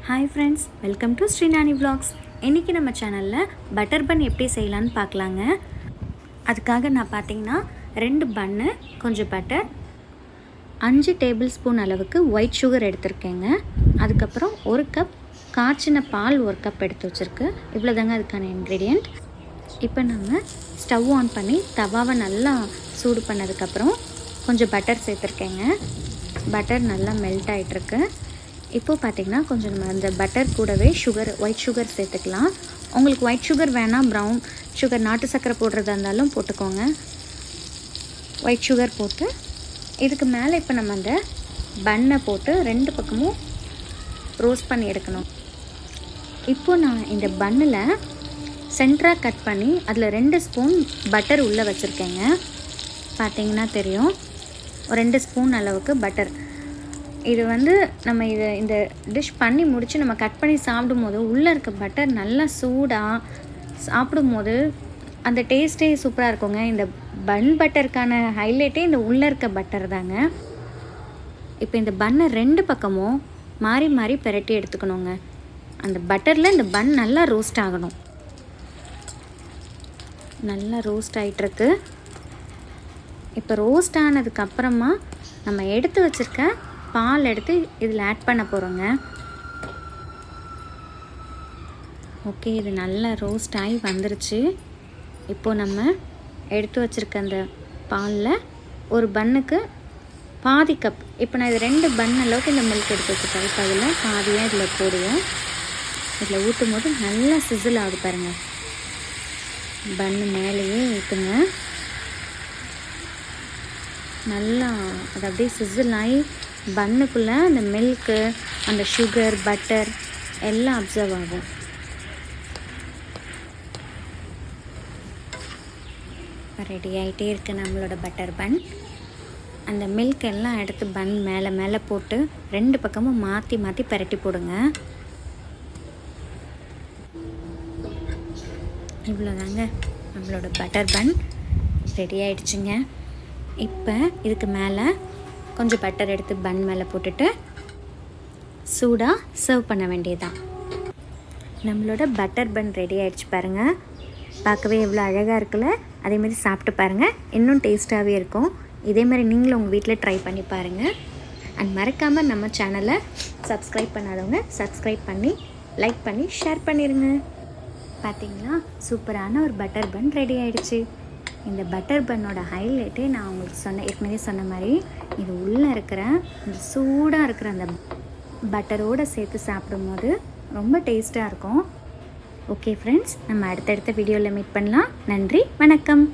Hi friends, welcome to Srinani vlogs. இன்றைக்கி நம்ம சேனலில் பட்டர் பன் எப்படி செய்யலான்னு பார்க்கலாங்க. அதுக்காக நான் பார்த்தீங்கன்னா 2 பன்னு, கொஞ்சம் பட்டர், 5 டேபிள் ஸ்பூன் அளவுக்கு ஒயிட் சுகர் எடுத்திருக்கேங்க. அதுக்கப்புறம் 1 கப் காய்ச்சின பால் 1 கப் எடுத்து வச்சுருக்கு. இவ்வளோ தாங்க அதுக்கான இன்க்ரீடியண்ட். இப்போ நம்ம ஸ்டவ் ஆன் பண்ணி தவாவை நல்லா சூடு பண்ணதுக்கப்புறம் கொஞ்சம் பட்டர் சேர்த்துருக்கேங்க. பட்டர் நல்லா மெல்ட் ஆகிட்டுருக்கு. இப்போது பார்த்திங்கன்னா கொஞ்சம் நம்ம அந்த பட்டர் கூடவே ஒயிட் சுகர் சேர்த்துக்கலாம். உங்களுக்கு ஒயிட் சுகர் வேணால் ப்ரௌன் சுகர் நாட்டு சர்க்கரை போடுறதா இருந்தாலும் போட்டுக்கோங்க. ஒயிட் சுகர் போட்டு இதுக்கு மேலே இப்போ நம்ம அந்த பன்னை போட்டு 2 பக்கமும் ரோஸ்ட் பண்ணி எடுக்கணும். இப்போது நான் இந்த பன்னில் சென்டராக கட் பண்ணி அதில் 2 ஸ்பூன் பட்டர் உள்ளே வச்சுருக்கேங்க. பார்த்திங்கன்னா தெரியும், 2 ஸ்பூன் அளவுக்கு பட்டர். இது நம்ம இந்த டிஷ் பண்ணி முடித்து நம்ம கட் பண்ணி சாப்பிடும்போது உள்ளே இருக்க பட்டர் நல்லா சூடாக சாப்பிடும்போது அந்த டேஸ்ட்டே சூப்பராக இருக்குங்க. இந்த பன் பட்டருக்கான ஹைலைட்டே இந்த உள்ளே இருக்க பட்டர் தாங்க. இப்போ இந்த பன்னை 2 பக்கமும் மாறி மாறி பிரட்டி எடுத்துக்கணுங்க. அந்த பட்டரில் இந்த பன் நல்லா ரோஸ்ட் ஆகணும். நல்லா ரோஸ்ட் ஆகிட்டுருக்கு. இப்போ ரோஸ்ட் ஆனதுக்கப்புறமா நம்ம எடுத்து வச்சுருக்க பால் எடுத்து இதில் ஆட் பண்ண போகிறோங்க. ஓகே, இது நல்லா ரோஸ்ட் ஆகி வந்துருச்சு. இப்போது நம்ம எடுத்து வச்சுருக்க அந்த பாலில் ஒரு பன்னுக்கு பாதி கப், இப்போ நான் இது 2 பன் அளவுக்கு இந்த மில்க் எடுத்து வச்சுருக்கேன். இப்போ அதில் பாதியாக இதில் போடுவோம். இதில் ஊற்றும் போது நல்லா சிசில் ஆகுது பாருங்கள். பன்னு மேலேயே ஊற்றுங்க. நல்லா அது அப்படியே சிசில் ஆகி பன்னுக்குள்ளே அந்த மில்க்கு, அந்த சுகர், பட்டர் எல்லாம் அப்சர்வ் ஆகும். ரெடி ஆகிட்டே இருக்குது நம்மளோட பட்டர் பன். அந்த மில்க் எல்லாம் எடுத்து பன் மேலே மேலே போட்டு 2 பக்கமும் மாற்றி மாற்றி பரட்டி போடுங்க. இவ்வளோதாங்க நம்மளோட பட்டர் பன் ரெடி ஆகிடுச்சுங்க. இப்போ இதுக்கு மேலே கொஞ்சம் பட்டர் எடுத்து பன் மேலே போட்டுட்டு சூடாக சர்வ் பண்ண வேண்டியதுதான். நம்மளோட பட்டர் பன் ரெடி ஆகிடுச்சு பாருங்கள். பார்க்கவே எவ்வளோ அழகாக இருக்குல்ல. அதேமாதிரி சாப்பிட்டு பாருங்கள், இன்னும் டேஸ்ட்டாகவே இருக்கும். இதேமாதிரி நீங்களும் உங்கள் வீட்டில் ட்ரை பண்ணி பாருங்கள். அண்ட் மறக்காமல் நம்ம சேனலை சப்ஸ்கிரைப் பண்ணாதவங்க சப்ஸ்கிரைப் பண்ணி லைக் பண்ணி ஷேர் பண்ணிடுங்க. பார்த்தீங்களா, சூப்பரான ஒரு பட்டர் பன் ரெடி ஆகிடுச்சு. இந்த பட்டர் பன்னோட ஹைலைட்டே நான் உங்களுக்கு ஏற்கனவே சொன்ன மாதிரி இது உள்ளே இருக்கிற இந்த சூடாக இருக்கிற அந்த பட்டரோடு சேர்த்து சாப்பிடும்போது ரொம்ப டேஸ்ட்டாக இருக்கும். ஓகே ஃப்ரெண்ட்ஸ், நம்ம அடுத்தடுத்த வீடியோவில் மீட் பண்ணலாம். நன்றி, வணக்கம்.